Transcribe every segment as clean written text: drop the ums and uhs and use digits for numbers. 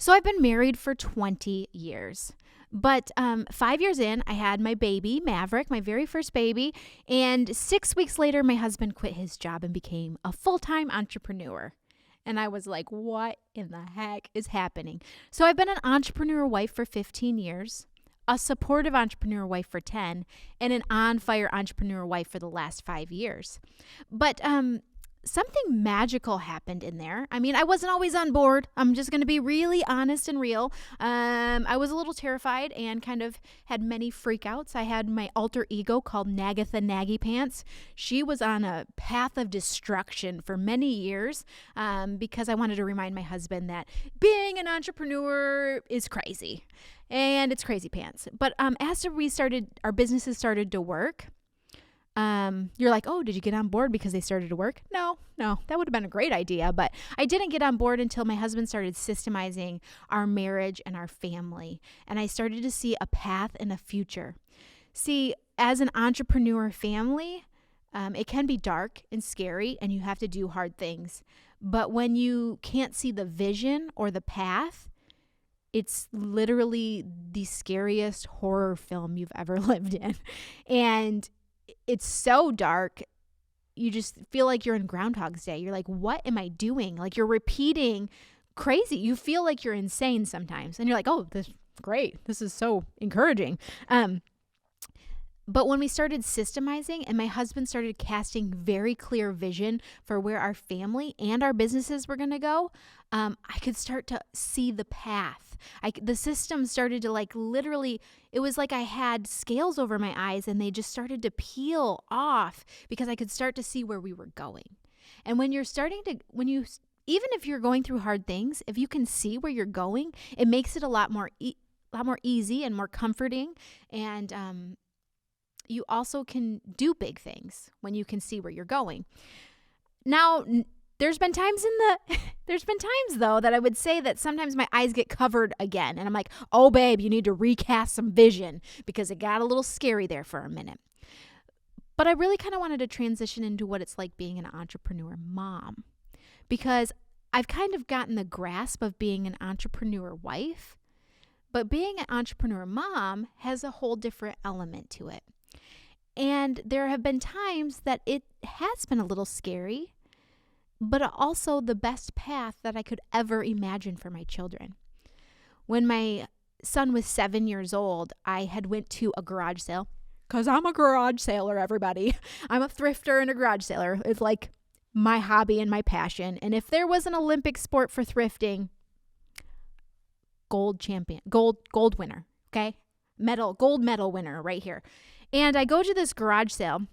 So I've been married for 20 years. But 5 years in, I had my baby, Maverick, my very first baby. And 6 weeks later, my husband quit his job and became a full-time entrepreneur. And I was like, what in the heck is happening? So I've been an entrepreneur wife for 15 years, a supportive entrepreneur wife for 10, and an on-fire entrepreneur wife for the last 5 years. But something magical happened in there. I mean, I wasn't always on board. I'm just going to be really honest and real. I was a little terrified and kind of had many freakouts. I had my alter ego called Nagatha Naggy Pants. She was on a path of destruction for many years because I wanted to remind my husband that being an entrepreneur is crazy and it's crazy pants. But as our businesses started to work, you're like, oh, did you get on board because they started to work? No, that would have been a great idea. But I didn't get on board until my husband started systemizing our marriage and our family. And I started to see a path and a future. See, as an entrepreneur family, it can be dark and scary and you have to do hard things. But when you can't see the vision or the path, it's literally the scariest horror film you've ever lived in. And it's so dark, you just feel like you're in Groundhog's Day. You're like, what am I doing? Like you're repeating crazy. You feel like you're insane sometimes. And you're like, oh, this is great. This is so encouraging. But when we started systemizing and my husband started casting very clear vision for where our family and our businesses were going to go, I could start to see the path. The system started to literally, it was like I had scales over my eyes and they just started to peel off because I could start to see where we were going. And even if you're going through hard things, if you can see where you're going, it makes it a lot more easy and more comforting. And, you also can do big things when you can see where you're going. Now, there's been times though that I would say that sometimes my eyes get covered again. And I'm like, oh, babe, you need to recast some vision because it got a little scary there for a minute. But I really kind of wanted to transition into what it's like being an entrepreneur mom because I've kind of gotten the grasp of being an entrepreneur wife, but being an entrepreneur mom has a whole different element to it. And there have been times that it has been a little scary, but also the best path that I could ever imagine for my children. When my son was 7 years old, I had went to a garage sale because I'm a garage sailor, everybody. I'm a thrifter and a garage sailor. It's like my hobby and my passion. And if there was an Olympic sport for thrifting, gold winner, okay? Gold medal winner right here. And I go to this garage sale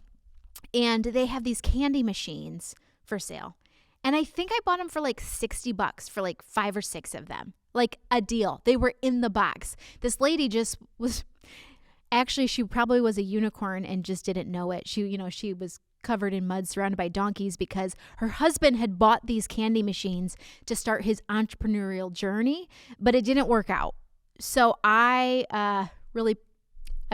and they have these candy machines for sale. And I think I bought them for $60 for 5 or 6 of them. Like a deal. They were in the box. This lady she probably was a unicorn and just didn't know it. She was covered in mud surrounded by donkeys because her husband had bought these candy machines to start his entrepreneurial journey, but it didn't work out. So I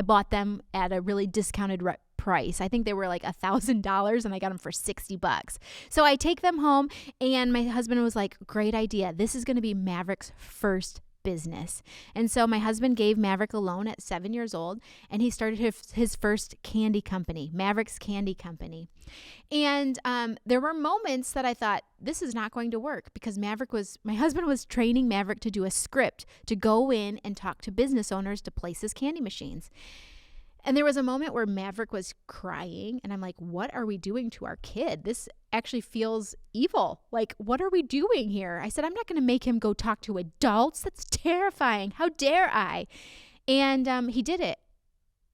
bought them at a really discounted price. I think they were $1,000 and I got them for $60. So I take them home and my husband was like, great idea. This is going to be Maverick's first business. And so my husband gave Maverick a loan at 7 years old and he started his first candy company, Maverick's Candy Company. And there were moments that I thought, this is not going to work because my husband was training Maverick to do a script to go in and talk to business owners to place his candy machines. And there was a moment where Maverick was crying and I'm like, what are we doing to our kid? This actually feels evil. Like, what are we doing here? I said, I'm not going to make him go talk to adults. That's terrifying. How dare I? And he did it.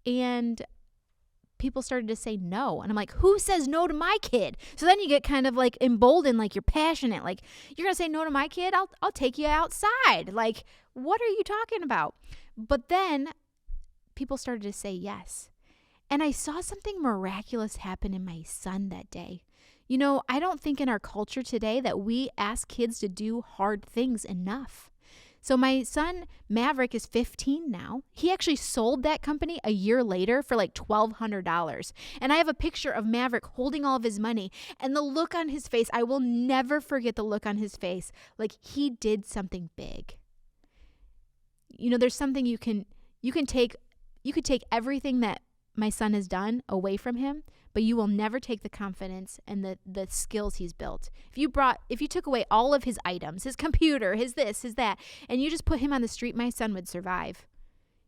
And people started to say no. And I'm like, who says no to my kid? So then you get kind of emboldened, you're passionate. You're going to say no to my kid? I'll take you outside. What are you talking about? But then people started to say yes. And I saw something miraculous happen in my son that day. I don't think in our culture today that we ask kids to do hard things enough. So my son, Maverick, is 15 now. He actually sold that company a year later for $1,200. And I have a picture of Maverick holding all of his money and the look on his face. I will never forget the look on his face. He did something big. There's something you could take everything that my son has done away from him, but you will never take the confidence and the skills he's built. If you took away all of his items, his computer, his this, his that, and you just put him on the street, my son would survive.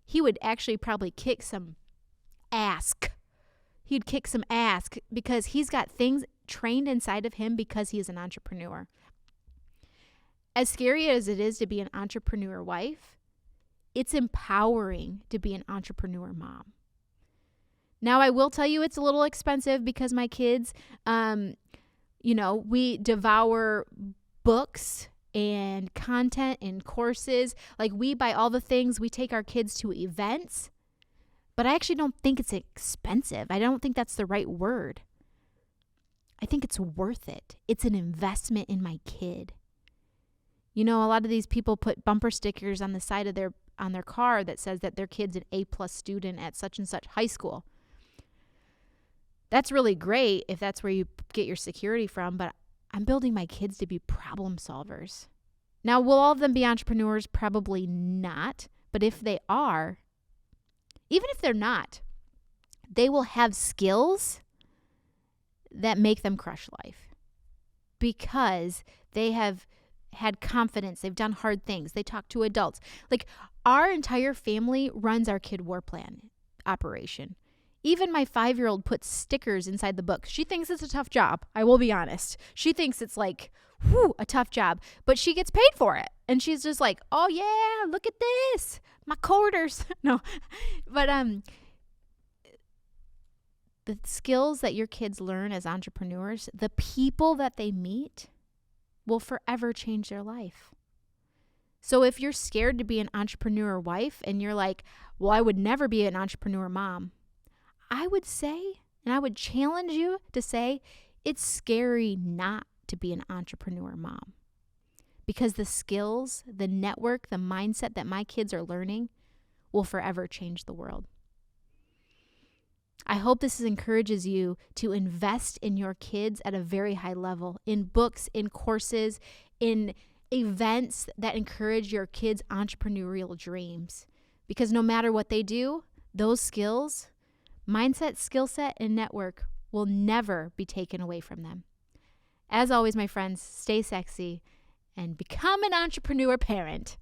He would actually probably kick some ass. He'd kick some ass because he's got things trained inside of him because he is an entrepreneur. As scary as it is to be an entrepreneur wife, it's empowering to be an entrepreneur mom. Now, I will tell you it's a little expensive because my kids, we devour books and content and courses. Like, we buy all the things. We take our kids to events. But I actually don't think it's expensive. I don't think that's the right word. I think it's worth it. It's an investment in my kid. A lot of these people put bumper stickers on the side of their car that says that their kid's an A+ student at such and such high school. That's really great if that's where you get your security from, but I'm building my kids to be problem solvers. Now, will all of them be entrepreneurs? Probably not. But if they are, even if they're not, they will have skills that make them crush life because they have had confidence. They've done hard things. They talk to adults. Like, our entire family runs our kid war plan operation. Even my 5-year-old puts stickers inside the book. She thinks it's a tough job. I will be honest. She thinks it's like, a tough job, but she gets paid for it. And she's just like, oh yeah, look at this, my quarters. No, but the skills that your kids learn as entrepreneurs, the people that they meet will forever change their life. So if you're scared to be an entrepreneur wife and you're like, well, I would never be an entrepreneur mom, I would say, and I would challenge you to say, it's scary not to be an entrepreneur mom. Because the skills, the network, the mindset that my kids are learning will forever change the world. I hope this encourages you to invest in your kids at a very high level, in books, in courses, in events that encourage your kids' entrepreneurial dreams. Because no matter what they do, those skills, mindset, skill set, and network will never be taken away from them. As always, my friends, stay sexy and become an entrepreneur parent.